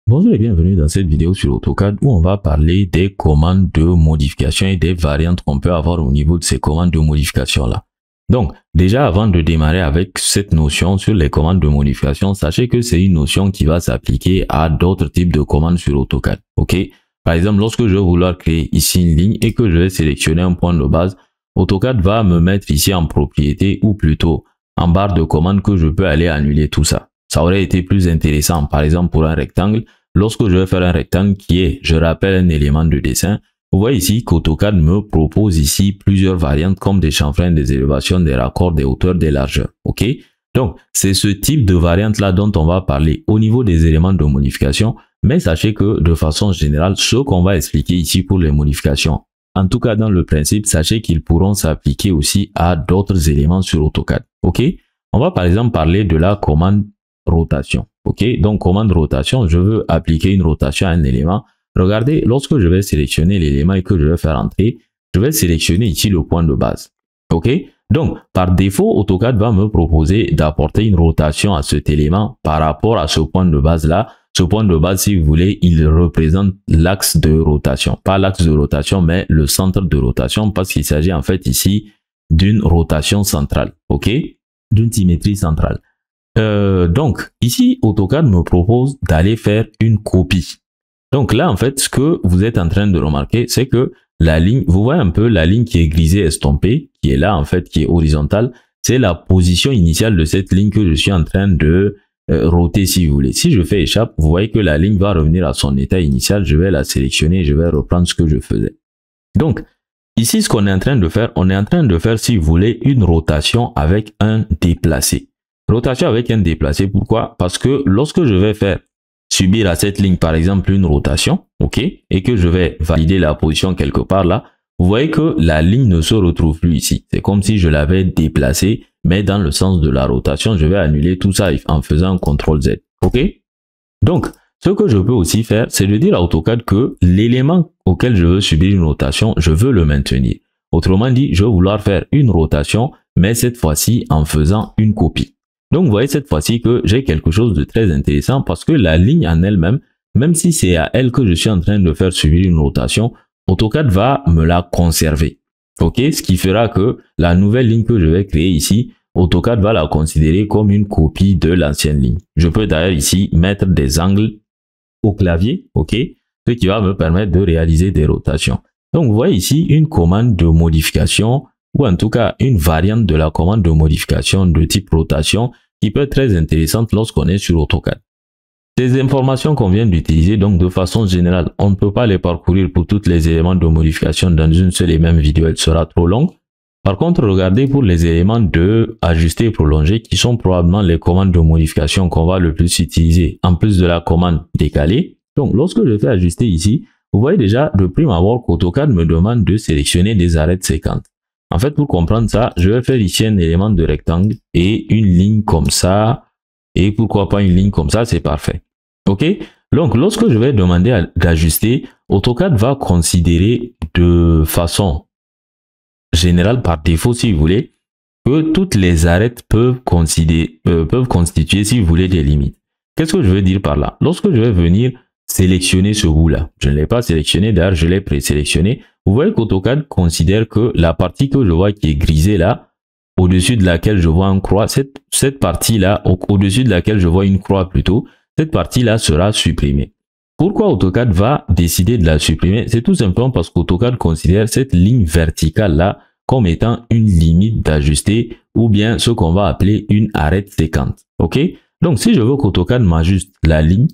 Bonjour et bienvenue dans cette vidéo sur AutoCAD où on va parler des commandes de modification et des variantes qu'on peut avoir au niveau de ces commandes de modification là. Donc déjà avant de démarrer avec cette notion sur les commandes de modification, sachez que c'est une notion qui va s'appliquer à d'autres types de commandes sur AutoCAD. Ok? Par exemple, lorsque je vais vouloir créer ici une ligne et que je vais sélectionner un point de base, AutoCAD va me mettre ici en propriété ou plutôt en barre de commande que je peux aller annuler tout ça. Ça aurait été plus intéressant, par exemple pour un rectangle. Lorsque je vais faire un rectangle qui est, je rappelle, un élément de dessin, vous voyez ici qu'AutoCAD me propose ici plusieurs variantes comme des chanfreins, des élévations, des raccords, des hauteurs, des largeurs. Ok? Donc, c'est ce type de variante-là dont on va parler au niveau des éléments de modification. Mais sachez que de façon générale, ce qu'on va expliquer ici pour les modifications, en tout cas dans le principe, sachez qu'ils pourront s'appliquer aussi à d'autres éléments sur AutoCAD. Ok? On va par exemple parler de la commande rotation. Ok, donc commande rotation, je veux appliquer une rotation à un élément. Regardez, lorsque je vais sélectionner l'élément et que je vais faire entrer, je vais sélectionner ici le point de base. Ok, donc par défaut, AutoCAD va me proposer d'apporter une rotation à cet élément par rapport à ce point de base là. Ce point de base, si vous voulez, il représente l'axe de rotation. Pas l'axe de rotation, mais le centre de rotation parce qu'il s'agit en fait ici d'une rotation centrale. Ok, d'une symétrie centrale. Donc, ici, AutoCAD me propose d'aller faire une copie. Donc là, en fait, ce que vous êtes en train de remarquer, c'est que la ligne, vous voyez un peu la ligne qui est grisée estompée, qui est là, en fait, qui est horizontale, c'est la position initiale de cette ligne que je suis en train de roter, si vous voulez. Si je fais échappe, vous voyez que la ligne va revenir à son état initial, je vais la sélectionner, je vais reprendre ce que je faisais. Donc, ici, ce qu'on est en train de faire, on est en train de faire, si vous voulez, une rotation avec un déplacé. Rotation avec un déplacé, pourquoi? Parce que lorsque je vais faire subir à cette ligne, par exemple, une rotation, ok, et que je vais valider la position quelque part là, vous voyez que la ligne ne se retrouve plus ici. C'est comme si je l'avais déplacée, mais dans le sens de la rotation, je vais annuler tout ça en faisant un CTRL Z, ok? Donc, ce que je peux aussi faire, c'est de dire à AutoCAD que l'élément auquel je veux subir une rotation, je veux le maintenir. Autrement dit, je vais vouloir faire une rotation, mais cette fois-ci en faisant une copie. Donc, vous voyez cette fois-ci que j'ai quelque chose de très intéressant parce que la ligne en elle-même, même si c'est à elle que je suis en train de faire subir une rotation, AutoCAD va me la conserver. Ok, ce qui fera que la nouvelle ligne que je vais créer ici, AutoCAD va la considérer comme une copie de l'ancienne ligne. Je peux d'ailleurs ici mettre des angles au clavier, ok, ce qui va me permettre de réaliser des rotations. Donc, vous voyez ici une commande de modification ou en tout cas une variante de la commande de modification de type rotation qui peut être très intéressante lorsqu'on est sur AutoCAD. Ces informations qu'on vient d'utiliser, donc de façon générale, on ne peut pas les parcourir pour tous les éléments de modification dans une seule et même vidéo, elle sera trop longue. Par contre, regardez pour les éléments de ajuster et prolonger qui sont probablement les commandes de modification qu'on va le plus utiliser en plus de la commande décalée. Donc lorsque je fais ajuster ici, vous voyez déjà de prime abord qu'AutoCAD me demande de sélectionner des arêtes séquentes. En fait, pour comprendre ça, je vais faire ici un élément de rectangle et une ligne comme ça. Et pourquoi pas une ligne comme ça, c'est parfait. Ok? Donc, lorsque je vais demander d'ajuster, AutoCAD va considérer de façon générale, par défaut, si vous voulez, que toutes les arêtes peuvent constituer, si vous voulez, des limites. Qu'est-ce que je veux dire par là? Lorsque je vais venir sélectionner ce bout-là, je ne l'ai pas sélectionné, d'ailleurs, je l'ai présélectionné. Vous voyez qu'AutoCAD considère que la partie que je vois qui est grisée là, au-dessus de laquelle je vois une croix, cette partie-là, au-dessus de laquelle je vois une croix plutôt, cette partie-là sera supprimée. Pourquoi AutoCAD va décider de la supprimer? C'est tout simplement parce qu'AutoCAD considère cette ligne verticale-là comme étant une limite d'ajuster ou bien ce qu'on va appeler une arête séquente. Ok? Donc, si je veux qu'AutoCAD m'ajuste la ligne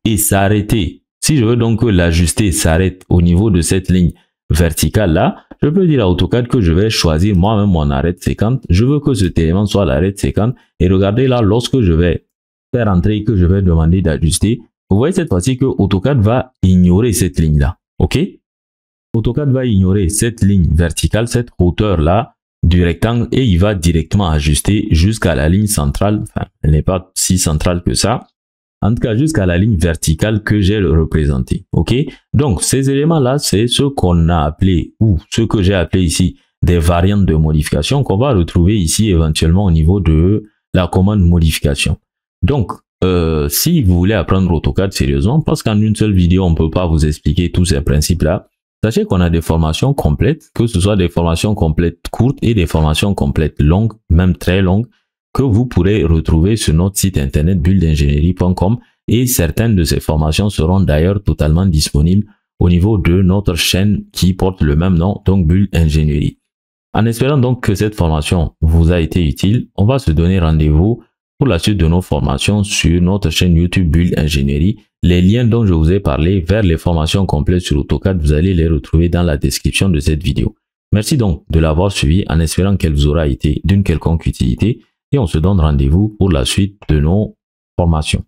et s'arrêter, si je veux donc que l'ajuster s'arrête au niveau de cette ligne verticale là, je peux dire à AutoCAD que je vais choisir moi-même mon arête séquente. Je veux que cet élément soit l'arête séquente. Et regardez là, lorsque je vais faire entrer et que je vais demander d'ajuster, vous voyez cette fois-ci que AutoCAD va ignorer cette ligne là. Ok? AutoCAD va ignorer cette ligne verticale, cette hauteur là du rectangle et il va directement ajuster jusqu'à la ligne centrale. Enfin, elle n'est pas si centrale que ça. En tout cas, jusqu'à la ligne verticale que j'ai représentée. Ok? Donc, ces éléments-là, c'est ce qu'on a appelé, ou ce que j'ai appelé ici, des variantes de modification qu'on va retrouver ici éventuellement au niveau de la commande modification. Donc, si vous voulez apprendre AutoCAD sérieusement, parce qu'en une seule vidéo, on ne peut pas vous expliquer tous ces principes-là, sachez qu'on a des formations complètes, que ce soit des formations complètes courtes et des formations complètes longues, même très longues, que vous pourrez retrouver sur notre site internet bulldingénierie.com, et certaines de ces formations seront d'ailleurs totalement disponibles au niveau de notre chaîne qui porte le même nom, donc Bull Ingénierie. En espérant donc que cette formation vous a été utile, on va se donner rendez-vous pour la suite de nos formations sur notre chaîne YouTube Bull Ingénierie. Les liens dont je vous ai parlé vers les formations complètes sur AutoCAD, vous allez les retrouver dans la description de cette vidéo. Merci donc de l'avoir suivi en espérant qu'elle vous aura été d'une quelconque utilité et on se donne rendez-vous pour la suite de nos formations.